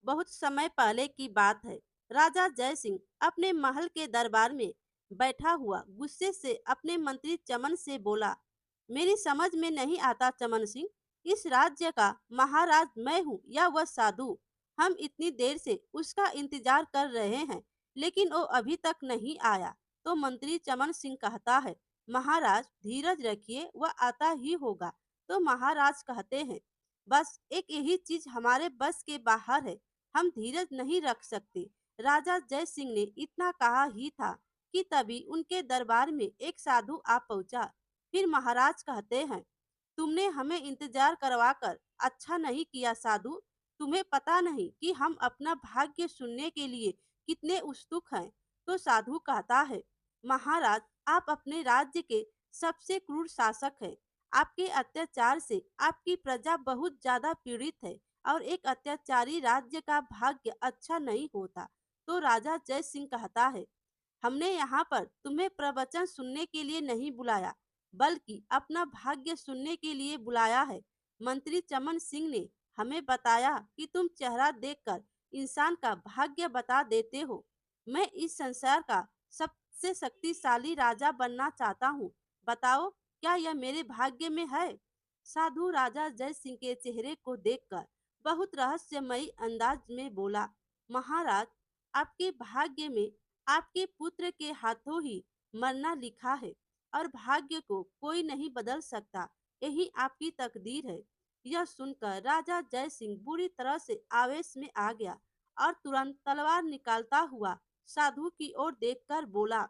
बहुत समय पहले की बात है। राजा जय सिंह अपने महल के दरबार में बैठा हुआ गुस्से से अपने मंत्री चमन से बोला, मेरी समझ में नहीं आता चमन सिंह, इस राज्य का महाराज मैं हूँ या वह साधु। हम इतनी देर से उसका इंतजार कर रहे हैं, लेकिन वो अभी तक नहीं आया। तो मंत्री चमन सिंह कहता है, महाराज धीरज रखिए, वह आता ही होगा। तो महाराज कहते हैं, बस एक यही चीज हमारे बस के बाहर है, हम धीरज नहीं रख सकते। राजा जय सिंह ने इतना कहा ही था कि तभी उनके दरबार में एक साधु आ पहुंचा। फिर महाराज कहते हैं, तुमने हमें इंतजार करवाकर अच्छा नहीं किया साधु। तुम्हें पता नहीं कि हम अपना भाग्य सुनने के लिए कितने उत्सुक हैं। तो साधु कहता है, महाराज आप अपने राज्य के सबसे क्रूर शासक हैं। आपके अत्याचार से आपकी प्रजा बहुत ज्यादा पीड़ित है और एक अत्याचारी राज्य का भाग्य अच्छा नहीं होता। तो राजा जय सिंह कहता है, हमने यहाँ पर तुम्हें प्रवचन सुनने के लिए नहीं बुलाया, बल्कि अपना भाग्य सुनने के लिए बुलाया है। मंत्री चमन सिंह ने हमें बताया कि तुम चेहरा देखकर इंसान का भाग्य बता देते हो। मैं इस संसार का सबसे शक्तिशाली राजा बनना चाहता हूँ। बताओ, क्या यह मेरे भाग्य में है? साधु राजा जय सिंह के चेहरे को देखकर बहुत रहस्यमयी अंदाज में बोला, महाराज आपके भाग्य में आपके पुत्र के हाथों ही मरना लिखा है और भाग्य को कोई नहीं बदल सकता। यही आपकी तकदीर है। यह सुनकर राजा जय सिंह बुरी तरह से आवेश में आ गया और तुरंत तलवार निकालता हुआ साधु की ओर देखकर बोला,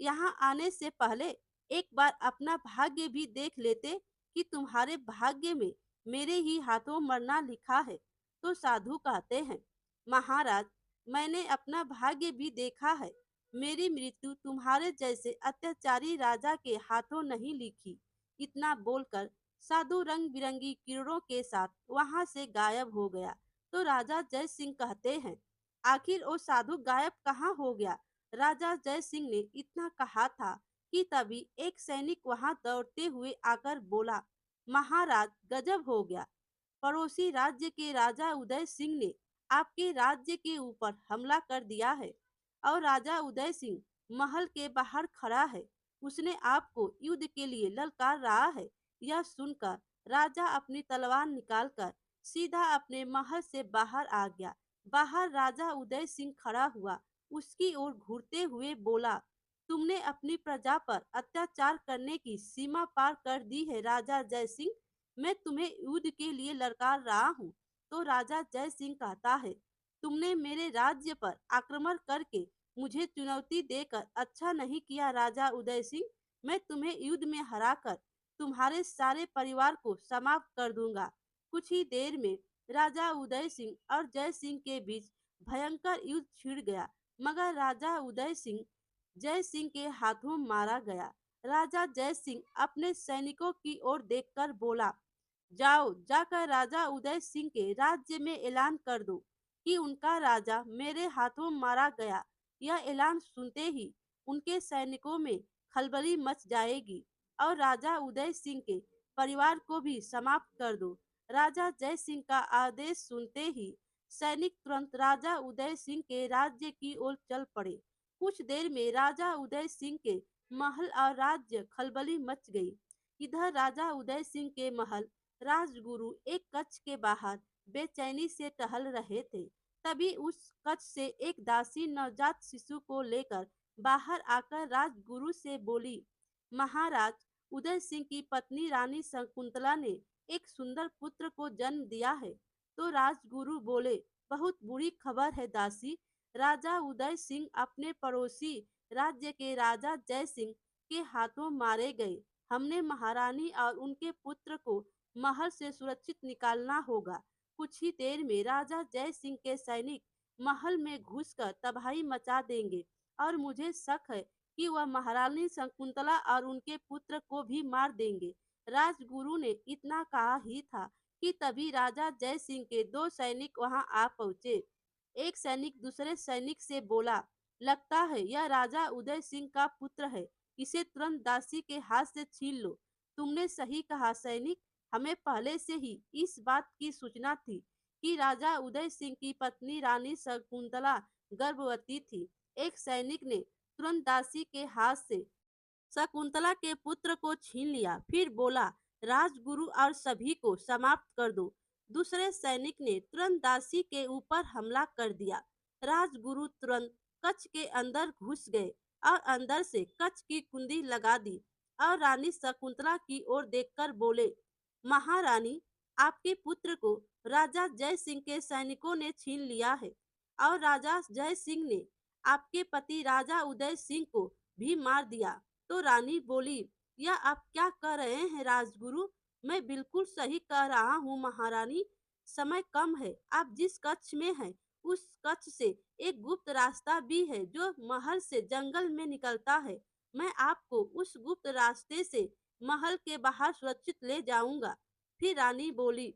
यहाँ आने से पहले एक बार अपना भाग्य भी देख लेते कि तुम्हारे भाग्य में मेरे ही हाथों मरना लिखा है। तो साधु कहते हैं, महाराज मैंने अपना भाग्य भी देखा है। मेरी मृत्यु तुम्हारे जैसे अत्याचारी राजा के हाथों नहीं लिखी। इतना बोलकर साधु रंग बिरंगी किरणों के साथ वहां से गायब हो गया। तो राजा जय सिंह कहते हैं, आखिर वो साधु गायब कहाँ हो गया? राजा जय सिंह ने इतना कहा था कि तभी एक सैनिक वहां दौड़ते हुए आकर बोला, महाराज गजब हो गया, पड़ोसी राज्य के राजा उदय सिंह ने आपके राज्य के ऊपर हमला कर दिया है और राजा उदय सिंह महल के बाहर खड़ा है। उसने आपको युद्ध के लिए ललकार रहा है। यह सुनकर राजा अपनी तलवार निकालकर सीधा अपने महल से बाहर आ गया। बाहर राजा उदय सिंह खड़ा हुआ, उसकी ओर घूरते हुए बोला, तुमने अपनी प्रजा पर अत्याचार करने की सीमा पार कर दी है राजा जय सिंह। मैं तुम्हें युद्ध के लिए ललकार रहा हूँ। तो राजा जय सिंह कहता है, तुमने मेरे राज्य पर आक्रमण करके मुझे चुनौती देकर अच्छा नहीं किया राजा उदय सिंह। मैं तुम्हें युद्ध में हराकर तुम्हारे सारे परिवार को समाप्त कर दूंगा। कुछ ही देर में राजा उदय सिंह और जय सिंह के बीच भयंकर युद्ध छिड़ गया, मगर राजा उदय सिंह जय सिंह के हाथों मारा गया। राजा जय सिंह अपने सैनिकों की ओर देखकर बोला, जाओ जाकर राजा उदय सिंह के राज्य में ऐलान कर दो कि उनका राजा मेरे हाथों मारा गया। यह ऐलान सुनते ही उनके सैनिकों में खलबली मच जाएगी और राजा उदय सिंह के परिवार को भी समाप्त कर दो। राजा जय सिंह का आदेश सुनते ही सैनिक तुरंत राजा उदय सिंह के राज्य की ओर चल पड़े। कुछ देर में राजा उदय सिंह के महल और राज्य खलबली मच गई। इधर राजा उदय सिंह के महल राजगुरु एक कक्ष के बाहर बेचैनी से टहल रहे थे। तभी उस कक्ष से एक दासी नवजात शिशु को लेकर बाहर आकर राजगुरु से बोली, महाराज उदय सिंह की पत्नी रानी शकुंतला ने एक सुंदर पुत्र को जन्म दिया है। तो राजगुरु बोले, बहुत बुरी खबर है दासी। राजा उदय सिंह अपने पड़ोसी राज्य के राजा जय सिंह के हाथों मारे गए। हमने महारानी और उनके पुत्र को महल से सुरक्षित निकालना होगा। कुछ ही देर में राजा जय सिंह के सैनिक महल में घुसकर तबाही मचा देंगे और मुझे शक है कि वह महारानी शकुंतला और उनके पुत्र को भी मार देंगे। राजगुरु ने इतना कहा ही था कि तभी राजा जय सिंह के दो सैनिक वहां आ पहुंचे। एक सैनिक दूसरे सैनिक से बोला, लगता है यह राजा उदय सिंह का पुत्र है, इसे तुरंत दासी के हाथ से छीन लो। तुमने सही कहा सैनिक, हमें पहले से ही इस बात की सूचना थी कि राजा उदय सिंह की पत्नी रानी शकुंतला गर्भवती थी। एक सैनिक ने तुरंत दासी के हाथ से शकुंतला के पुत्र को छीन लिया, फिर बोला, राजगुरु और सभी को समाप्त कर दो। दूसरे सैनिक ने तुरंत दासी के ऊपर हमला कर दिया। राजगुरु तुरंत कक्ष के अंदर घुस गए और अंदर से कक्ष की कुंडी लगा दी और रानी शकुंतला की ओर देखकर बोले, महारानी, आपके पुत्र को राजा जय सिंह के सैनिकों ने छीन लिया है और राजा जय सिंह ने आपके पति राजा उदय सिंह को भी मार दिया। तो रानी बोली, यह आप क्या कह रहे हैं राजगुरु? मैं बिल्कुल सही कह रहा हूँ महारानी। समय कम है, आप जिस कक्ष में हैं उस कक्ष से एक गुप्त रास्ता भी है जो महल से जंगल में निकलता है। मैं आपको उस गुप्त रास्ते से महल के बाहर सुरक्षित ले जाऊंगा। फिर रानी बोली,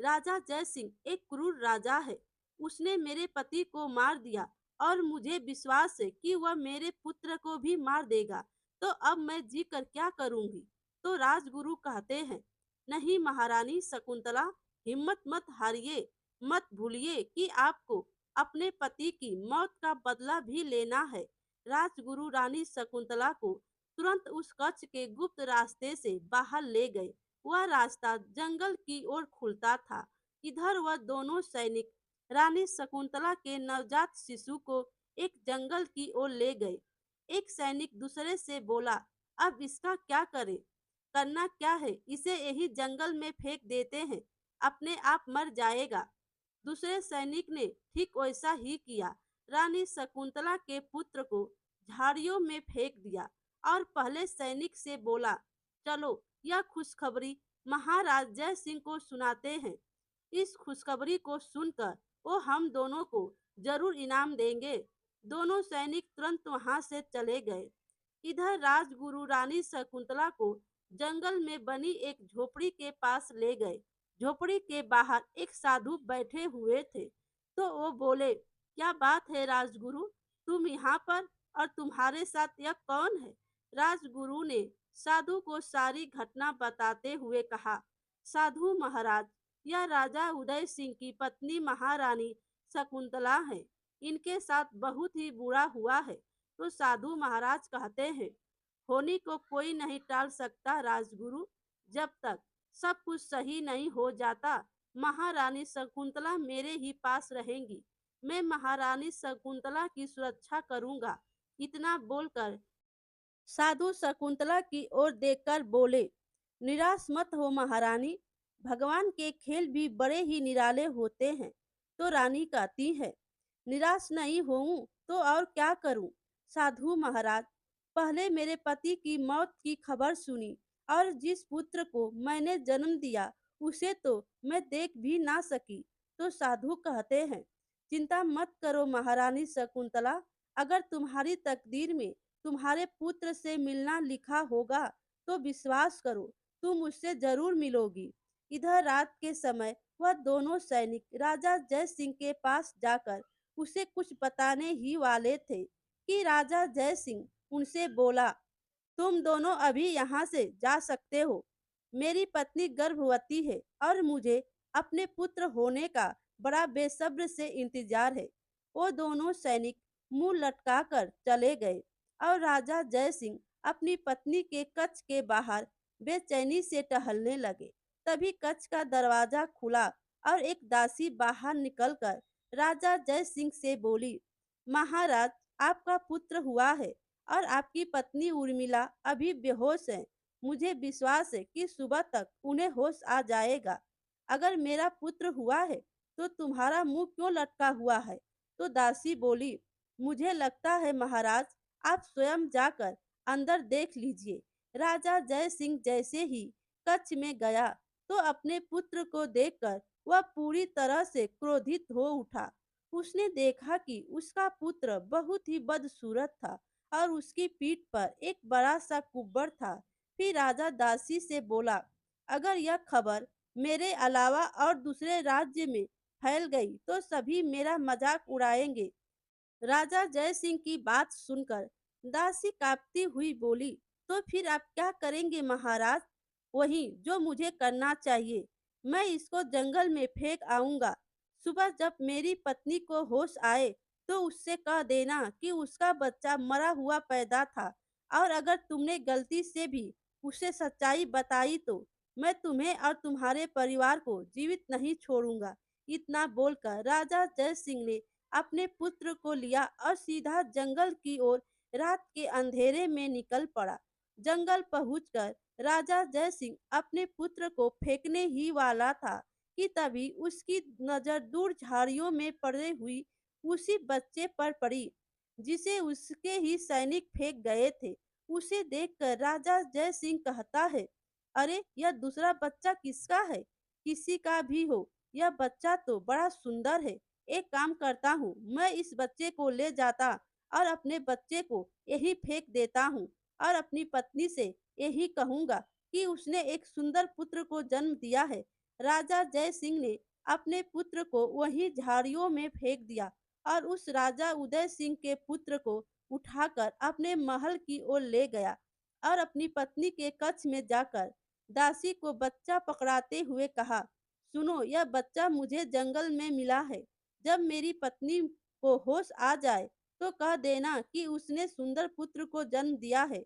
राजा जय सिंह एक क्रूर राजा है। उसने मेरे पति को मार दिया और मुझे विश्वास है कि वह मेरे पुत्र को भी मार देगा। तो अब मैं जी कर क्या करूंगी? तो राजगुरु कहते हैं, नहीं महारानी शकुंतला, हिम्मत मत हारिए, मत भूलिए कि आपको अपने पति की मौत का बदला भी लेना है। राजगुरु रानी शकुंतला को तुरंत उस कक्ष के गुप्त रास्ते से बाहर ले गए। वह रास्ता जंगल की ओर खुलता था। इधर वह दोनों सैनिक रानी शकुंतला के नवजात शिशु को एक जंगल की ओर ले गए। एक सैनिक दूसरे से बोला, अब इसका क्या करें? करना क्या है? इसे यही जंगल में फेंक देते हैं, अपने आप मर जाएगा। दूसरे सैनिक ने ठीक वैसा ही किया। रानी शकुंतला के पुत्र को झाड़ियों में फेंक दिया और पहले सैनिक से बोला, चलो यह खुशखबरी महाराज जय सिंह को सुनाते हैं। इस खुशखबरी को सुनकर वो हम दोनों को जरूर इनाम देंगे। दोनों सैनिक तुरंत वहां से चले गए। इधर राजगुरु रानी शकुंतला को जंगल में बनी एक झोपड़ी के पास ले गए। झोपड़ी के बाहर एक साधु बैठे हुए थे। तो वो बोले, क्या बात है राजगुरु, तुम यहाँ पर और तुम्हारे साथ यह कौन है? राजगुरु ने साधु को सारी घटना बताते हुए कहा, साधु महाराज, यह राजा उदय सिंह की पत्नी महारानी शकुंतला है। इनके साथ बहुत ही बुरा हुआ है। तो साधु महाराज कहते हैं, होनी को कोई नहीं टाल सकता राजगुरु। जब तक सब कुछ सही नहीं हो जाता, महारानी शकुंतला मेरे ही पास रहेंगी। मैं महारानी शकुंतला की सुरक्षा करूंगा। इतना बोलकर साधु शकुंतला की ओर देखकर बोले, निराश मत हो महारानी, भगवान के खेल भी बड़े ही निराले होते हैं। तो रानी कहती है, निराश नहीं होऊं तो और क्या करूं? साधु महाराज, पहले मेरे पति की मौत की खबर सुनी और जिस पुत्र को मैंने जन्म दिया उसे तो मैं देख भी ना सकी। तो साधु कहते हैं, चिंता मत करो महारानी शकुंतला, अगर तुम्हारी तकदीर में तुम्हारे पुत्र से मिलना लिखा होगा तो विश्वास करो, तुम उससे जरूर मिलोगी। इधर रात के समय वह दोनों सैनिक राजा जय सिंह के पास जाकर उसे कुछ बताने ही वाले थे कि राजा जय सिंह उनसे बोला, तुम दोनों अभी यहाँ से जा सकते हो। मेरी पत्नी गर्भवती है और मुझे अपने पुत्र होने का बड़ा बेसब्र से इंतजार है। वो दोनों सैनिक मुंह लटकाकर चले गए और राजा जय सिंह अपनी पत्नी के कक्ष के बाहर बेचैनी से टहलने लगे। तभी कक्ष का दरवाजा खुला और एक दासी बाहर निकलकर राजा जय सिंह से बोली, महाराज, आपका पुत्र हुआ है और आपकी पत्नी उर्मिला अभी बेहोश है। मुझे विश्वास है कि सुबह तक उन्हें होश आ जाएगा। अगर मेरा पुत्र हुआ है तो तुम्हारा मुंह क्यों लटका हुआ है? तो दासी बोली, मुझे लगता है महाराज, आप स्वयं जाकर अंदर देख लीजिए। राजा जय सिंह जैसे ही कक्ष में गया तो अपने पुत्र को देखकर वह पूरी तरह से क्रोधित हो उठा। उसने देखा कि उसका पुत्र बहुत ही बदसूरत था और उसकी पीठ पर एक बड़ा सा कुब्बर था। फिर राजा दासी से बोला, अगर यह खबर मेरे अलावा और दूसरे राज्य में फैल गई तो सभी मेरा मजाक उड़ाएंगे। राजा जय सिंह की बात सुनकर दासी कांपती हुई बोली, तो फिर आप क्या करेंगे महाराज? वही जो मुझे करना चाहिए, मैं इसको जंगल में फेंक आऊंगा। सुबह जब मेरी पत्नी को होश आए तो उससे कह देना कि उसका बच्चा मरा हुआ पैदा था, और अगर तुमने गलती से भी उसे सच्चाई बताई तो मैं तुम्हें और तुम्हारे परिवार को जीवित नहीं छोड़ूंगा। इतना बोलकर राजा जय सिंह ने अपने पुत्र को लिया और सीधा जंगल की ओर रात के अंधेरे में निकल पड़ा। जंगल पहुंचकर राजा जय सिंह अपने पुत्र को फेंकने ही वाला था कि तभी उसकी नजर दूर झाड़ियों में पड़े हुई उसी बच्चे पर पड़ी जिसे उसके ही सैनिक फेंक गए थे। उसे देखकर राजा जय सिंह कहता है, अरे यह दूसरा बच्चा किसका है? किसी का भी हो, यह बच्चा तो बड़ा सुंदर है। एक काम करता हूँ, मैं इस बच्चे को ले जाता और अपने बच्चे को यही फेंक देता हूँ और अपनी पत्नी से यही कहूंगा कि उसने एक सुंदर पुत्र को जन्म दिया है। राजा जय सिंह ने अपने पुत्र को वहीं झाड़ियों में फेंक दिया और उस राजा उदय सिंह के पुत्र को उठाकर अपने महल की ओर ले गया और अपनी पत्नी के कक्ष में जाकर दासी को बच्चा पकड़ाते हुए कहा, सुनो, यह बच्चा मुझे जंगल में मिला है। जब मेरी पत्नी को होश आ जाए तो कह देना कि उसने सुंदर पुत्र को जन्म दिया है,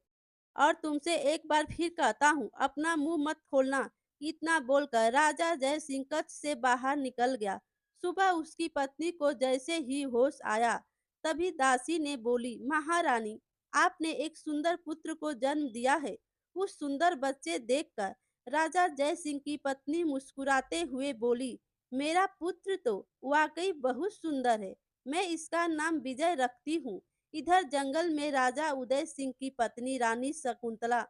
और तुमसे एक बार फिर कहता हूँ, अपना मुंह मत खोलना। इतना बोलकर राजा जय सिंह कक्ष से बाहर निकल गया। सुबह उसकी पत्नी को जैसे ही होश आया तभी दासी ने बोली, महारानी, आपने एक सुंदर पुत्र को जन्म दिया है। उस सुंदर बच्चे देखकर राजा जय सिंह की पत्नी मुस्कुराते हुए बोली, मेरा पुत्र तो वाकई बहुत सुंदर है। मैं इसका नाम विजय रखती हूँ। इधर जंगल में राजा उदय सिंह की पत्नी रानी शकुंतला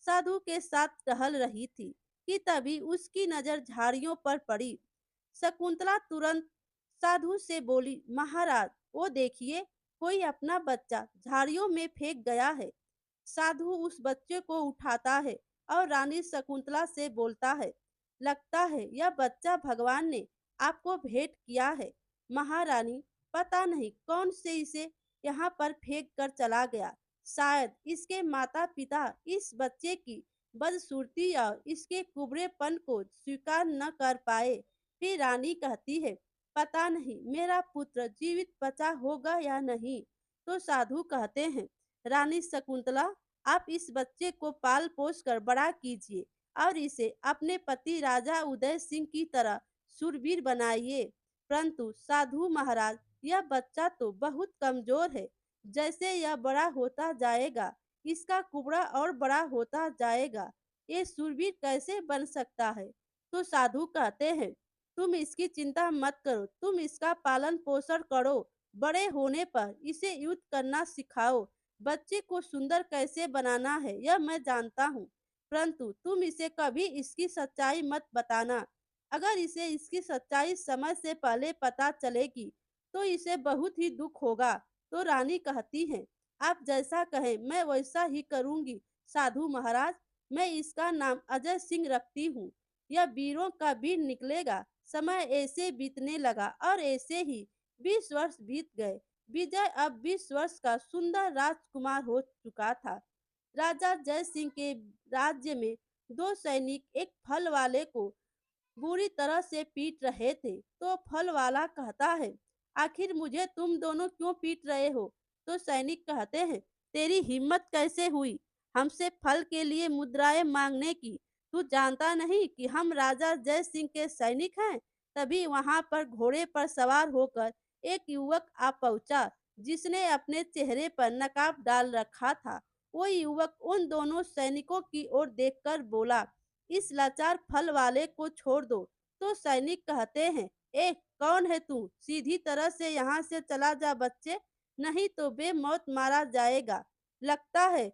साधु के साथ टहल रही थी कि तभी उसकी नजर झाड़ियों पर पड़ी। शकुंतला तुरंत साधु से बोली, महाराज, वो देखिए, कोई अपना बच्चा झाड़ियों में फेंक गया है। साधु उस बच्चे को उठाता है और रानी शकुंतला से बोलता है, लगता है यह बच्चा भगवान ने आपको भेंट किया है। महारानी, पता नहीं कौन से इसे यहाँ पर फेंक कर चला गया। शायद इसके माता पिता इस बच्चे की बदसूरती और इसके कुबड़ेपन को स्वीकार न कर पाए। फिर रानी कहती है, पता नहीं मेरा पुत्र जीवित बचा होगा या नहीं। तो साधु कहते हैं, रानी शकुंतला, आप इस बच्चे को पाल पोस कर बड़ा कीजिए और इसे अपने पति राजा उदय सिंह की तरह शूरवीर बनाइए। परंतु साधु महाराज, यह बच्चा तो बहुत कमजोर है। जैसे यह बड़ा होता जाएगा इसका कुबड़ा और बड़ा होता जाएगा। ये शूरवीर कैसे बन सकता है? तो साधु कहते हैं, तुम इसकी चिंता मत करो, तुम इसका पालन पोषण करो। बड़े होने पर इसे युद्ध करना सिखाओ। बच्चे को सुंदर कैसे बनाना है यह मैं जानता हूँ, परंतु तुम इसे कभी इसकी सच्चाई मत बताना। अगर इसे इसकी सच्चाई समय से पहले पता चलेगी तो इसे बहुत ही दुख होगा। तो रानी कहती है, आप जैसा कहें मैं वैसा ही करूंगी साधु महाराज। मैं इसका नाम अजय सिंह रखती हूँ। यह वीरों का वीर निकलेगा। समय ऐसे बीतने लगा और ऐसे ही 20 वर्ष बीत गए। विजय अब 20 वर्ष का सुंदर राजकुमार हो चुका था। राजा जय सिंह के राज्य में दो सैनिक एक फल वाले को बुरी तरह से पीट रहे थे। तो फल वाला कहता है, आखिर मुझे तुम दोनों क्यों पीट रहे हो? तो सैनिक कहते हैं, तेरी हिम्मत कैसे हुई हमसे फल के लिए मुद्राएं मांगने की? तू जानता नहीं कि हम राजा जय सिंह के सैनिक हैं? तभी वहां पर घोड़े पर सवार होकर एक युवक आ पहुंचा जिसने अपने चेहरे पर नकाब डाल रखा था। वो युवक उन दोनों सैनिकों की ओर देखकर बोला, इस लाचार फल वाले को छोड़ दो। तो सैनिक कहते हैं, ए, कौन है तू? सीधी तरह से यहाँ से चला जा बच्चे, नहीं तो बेमौत मारा जाएगा। लगता है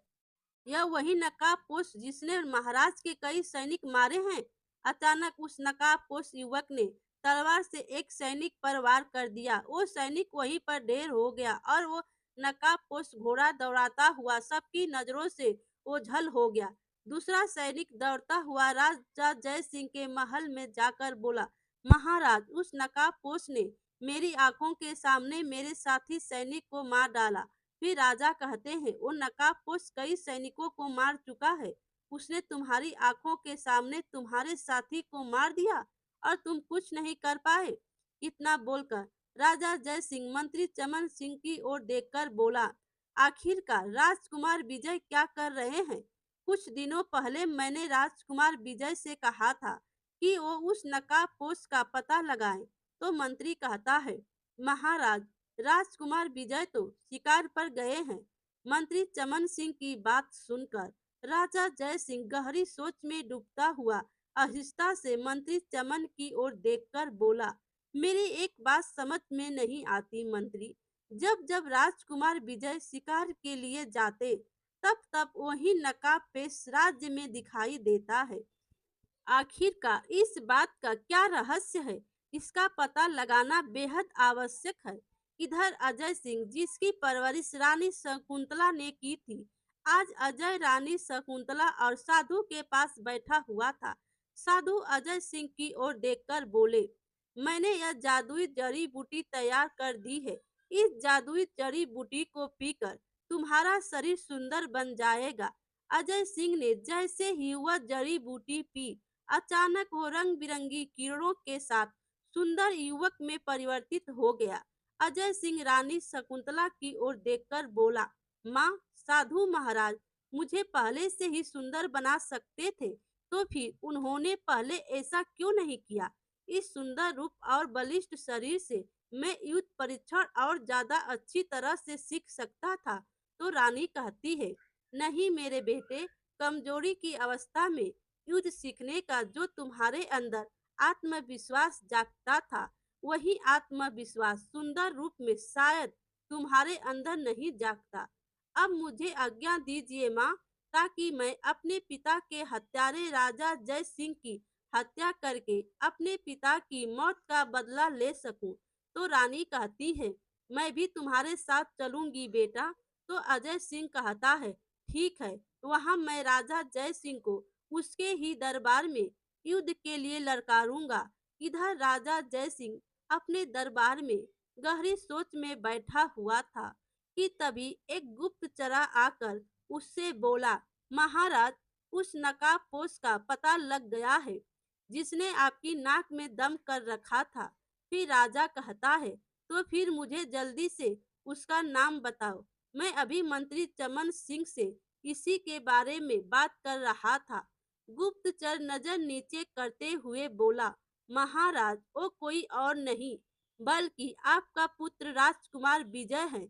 यह वही नकाबपोश जिसने महाराज के कई सैनिक मारे हैं। अचानक उस नकाबपोश युवक ने तलवार से एक सैनिक पर वार कर दिया। वो सैनिक वहीं पर ढेर हो गया और वो नकाबपोश घोड़ा दौड़ाता हुआ सबकी नजरों से ओझल हो गया। दूसरा सैनिक दौड़ता हुआ राजा जय सिंह के महल में जाकर बोला, महाराज, उस नकाबपोश ने मेरी आंखों के सामने मेरे साथी सैनिक को मार डाला। फिर राजा कहते हैं, वो नकाबपोश कई सैनिकों को मार चुका है। उसने तुम्हारी आंखों के सामने तुम्हारे साथी को मार दिया और तुम कुछ नहीं कर पाए। इतना बोलकर राजा जय सिंह मंत्री चमन सिंह की ओर देखकर बोला, आखिरकार राजकुमार विजय क्या कर रहे हैं? कुछ दिनों पहले मैंने राजकुमार विजय से कहा था कि वो उस नकाबपोश का पता लगाए, तो मंत्री कहता है, महाराज, राजकुमार विजय तो शिकार पर गए हैं। मंत्री चमन सिंह की बात सुनकर राजा जय सिंह गहरी सोच में डूबता हुआ आहिस्ता से मंत्री चमन की ओर देखकर बोला, मेरी एक बात समझ में नहीं आती मंत्री, जब जब राजकुमार विजय शिकार के लिए जाते, तब तब वही नकाबपोश राज्य में दिखाई देता है। आखिरकार इस बात का क्या रहस्य है, इसका पता लगाना बेहद आवश्यक है। इधर अजय सिंह, जिसकी परवरिश रानी शकुंतला ने की थी, आज अजय रानी शकुंतला और साधु के पास बैठा हुआ था। साधु अजय सिंह की ओर देखकर बोले, मैंने यह जादुई जड़ी बूटी तैयार कर दी है। इस जादुई जड़ी बूटी को पीकर तुम्हारा शरीर सुंदर बन जाएगा। अजय सिंह ने जैसे ही वह जड़ी बूटी पी, अचानक वो रंग बिरंगी किरणों के साथ सुंदर युवक में परिवर्तित हो गया। अजय सिंह रानी शकुंतला की ओर देखकर बोला, माँ, साधु महाराज मुझे पहले से ही सुंदर बना सकते थे, तो फिर उन्होंने पहले ऐसा क्यों नहीं किया? इस सुंदर रूप और बलिष्ठ शरीर से मैं युद्ध परीक्षण और ज्यादा अच्छी तरह से सीख सकता था। तो रानी कहती है, नहीं मेरे बेटे, कमजोरी की अवस्था में युद्ध सीखने का जो तुम्हारे अंदर आत्मविश्वास जागता था, वही आत्मविश्वास सुंदर रूप में शायद तुम्हारे अंदर नहीं जागता। अब मुझे आज्ञा दीजिए माँ, ताकि मैं अपने पिता के हत्यारे राजा जय सिंह की हत्या करके अपने पिता की मौत का बदला ले सकूं। तो रानी कहती है, मैं भी तुम्हारे साथ चलूंगी बेटा। तो अजय सिंह कहता है, ठीक है, वहां मैं राजा जय सिंह को उसके ही दरबार में युद्ध के लिए ललकारूंगा। इधर राजा जय सिंह अपने दरबार में गहरी सोच में बैठा हुआ था कि तभी एक गुप्तचरा आकर उससे बोला, महाराज, उस नकाबपोश का पता लग गया है जिसने आपकी नाक में दम कर रखा था। फिर राजा कहता है, तो फिर मुझे जल्दी से उसका नाम बताओ। मैं अभी मंत्री चमन सिंह से इसी के बारे में बात कर रहा था। गुप्तचर नजर नीचे करते हुए बोला, महाराज, वो कोई और नहीं बल्कि आपका पुत्र राजकुमार विजय है।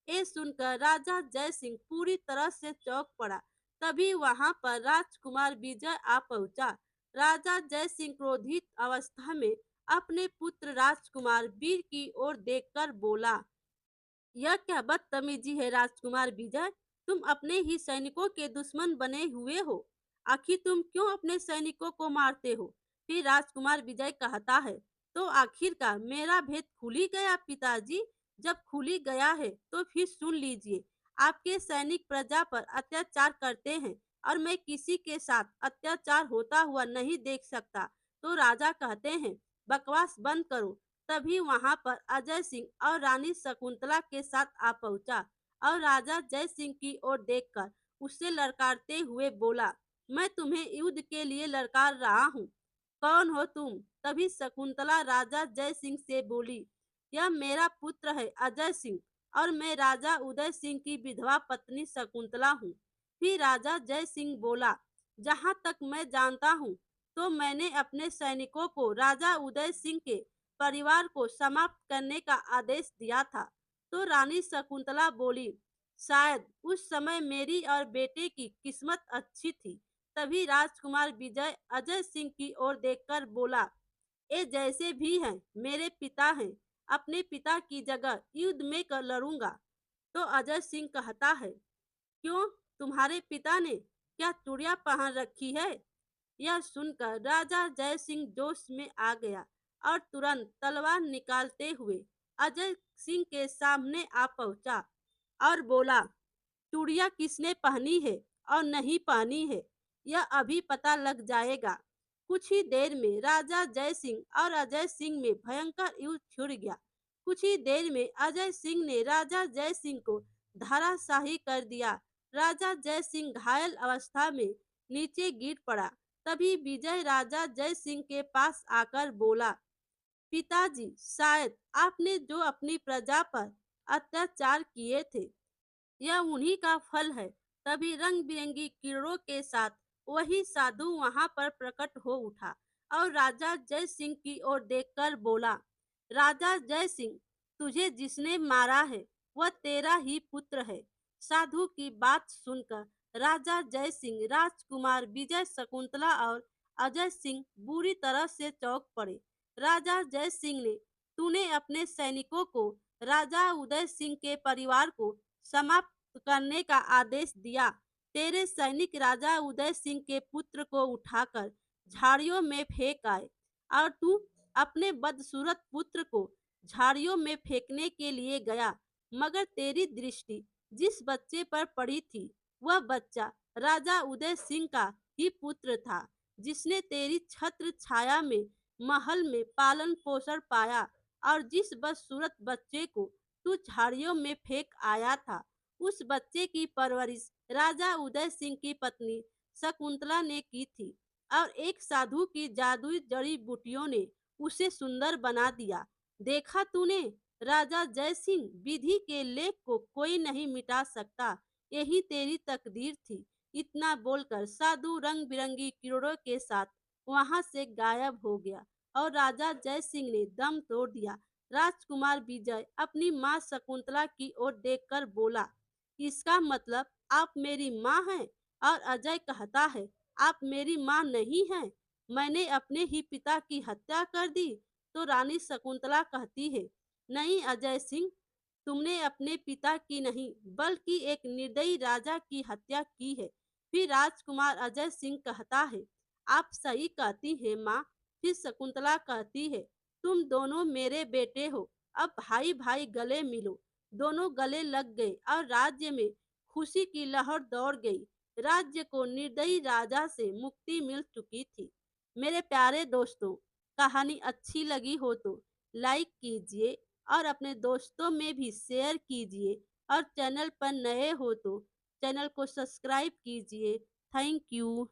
ये सुनकर राजा जय सिंह पूरी तरह से चौंक पड़ा। तभी वहां पर राजकुमार विजय आ पहुंचा। राजा जय सिंह क्रोधित अवस्था में अपने पुत्र राजकुमार वीर की ओर देखकर बोला, यह क्या बदतमीजी है राजकुमार विजय? तुम अपने ही सैनिकों के दुश्मन बने हुए हो। आखिर तुम क्यों अपने सैनिकों को मारते हो? फिर राजकुमार विजय कहता है, तो आखिरकार मेरा भेद खुल ही गया पिताजी। जब खुल ही गया है तो फिर सुन लीजिए। आपके सैनिक प्रजा पर अत्याचार करते हैं और मैं किसी के साथ अत्याचार होता हुआ नहीं देख सकता। तो राजा कहते हैं, बकवास बंद करो। तभी वहां पर अजय सिंह और रानी शकुंतला के साथ आ पहुंचा और राजा जय सिंह की ओर देखकर उससे लड़काते हुए बोला, मैं तुम्हें युद्ध के लिए लड़कार रहा हूँ। कौन हो तुम? तभी शकुंतला राजा जय सिंह से बोली, यह मेरा पुत्र है अजय सिंह, और मैं राजा उदय सिंह की विधवा पत्नी शकुंतला हूँ। फिर राजा जय सिंह बोला, जहाँ तक मैं जानता हूँ, तो मैंने अपने सैनिकों को राजा उदय सिंह के परिवार को समाप्त करने का आदेश दिया था। तो रानी शकुंतला बोली, शायद उस समय मेरी और बेटे की किस्मत अच्छी थी। तभी राजकुमार विजय अजय सिंह की ओर देखकर बोला, ये जैसे भी हैं मेरे पिता हैं। अपने पिता की जगह युद्ध में कर लड़ूंगा। तो अजय सिंह कहता है, क्यों, तुम्हारे पिता ने क्या चूड़ियां पहन रखी है? यह सुनकर राजा जय सिंह जोश में आ गया और तुरंत तलवार निकालते हुए अजय सिंह के सामने आ पहुंचा और बोला, चूड़ियां किसने पहनी है और नहीं पहनी है, यह अभी पता लग जाएगा। कुछ ही देर में राजा जय सिंह और अजय सिंह में भयंकर युद्ध छिड़ गया। कुछ ही देर में अजय सिंह ने राजा जय सिंह को धराशाही कर दिया। राजा जय सिंह घायल अवस्था में नीचे गिर पड़ा। तभी विजय राजा जय सिंह के पास आकर बोला, पिताजी, शायद आपने जो अपनी प्रजा पर अत्याचार किए थे, यह उन्हीं का फल है। तभी रंग बिरंगी किरणों के साथ वही साधु वहां पर प्रकट हो उठा और राजा जय सिंह की ओर देखकर बोला, राजा जय सिंह, तुझे जिसने मारा है वह तेरा ही पुत्र है। साधु की बात सुनकर राजा जय सिंह, राजकुमार विजय, शकुंतला और अजय सिंह बुरी तरह से चौंक पड़े। राजा जय सिंह ने, तूने अपने सैनिकों को राजा उदय सिंह के परिवार को समाप्त करने का आदेश दिया। तेरे सैनिक राजा उदय सिंह के पुत्र को उठाकर झाड़ियों में फेंक आए और तू अपने बदसूरत पुत्र को झाड़ियों में फेंकने के लिए गया, मगर तेरी दृष्टि जिस बच्चे पर पड़ी थी वह बच्चा राजा उदय सिंह का ही पुत्र था, जिसने तेरी छत्र छाया में महल में पालन पोषण पाया। और जिस बदसूरत बच्चे को तू झाड़ियों में फेंक आया था, उस बच्चे की परवरिश राजा उदय सिंह की पत्नी शकुंतला ने की थी और एक साधु की जादुई जड़ी बूटियों ने उसे सुंदर बना दिया। देखा तूने राजा जय सिंह, विधि के लेख को कोई नहीं मिटा सकता, यही तेरी तकदीर थी। इतना बोलकर साधु रंग बिरंगी किरणों के साथ वहां से गायब हो गया और राजा जय सिंह ने दम तोड़ दिया। राजकुमार विजय अपनी माँ शकुंतला की ओर देखकर बोला, इसका मतलब आप मेरी माँ हैं? और अजय कहता है, आप मेरी माँ नहीं हैं, मैंने अपने ही पिता की हत्या कर दी। तो रानी शकुंतला कहती है, नहीं अजय सिंह, तुमने अपने पिता की नहीं बल्कि एक निर्दयी राजा की हत्या की है। फिर राजकुमार अजय सिंह कहता है, आप सही कहती हैं माँ। फिर शकुंतला कहती है, तुम दोनों मेरे बेटे हो, अब भाई भाई गले मिलो। दोनों गले लग गए और राज्य में खुशी की लहर दौड़ गई। राज्य को निर्दयी राजा से मुक्ति मिल चुकी थी। मेरे प्यारे दोस्तों, कहानी अच्छी लगी हो तो लाइक कीजिए और अपने दोस्तों में भी शेयर कीजिए और चैनल पर नए हो तो चैनल को सब्सक्राइब कीजिए। Thank you.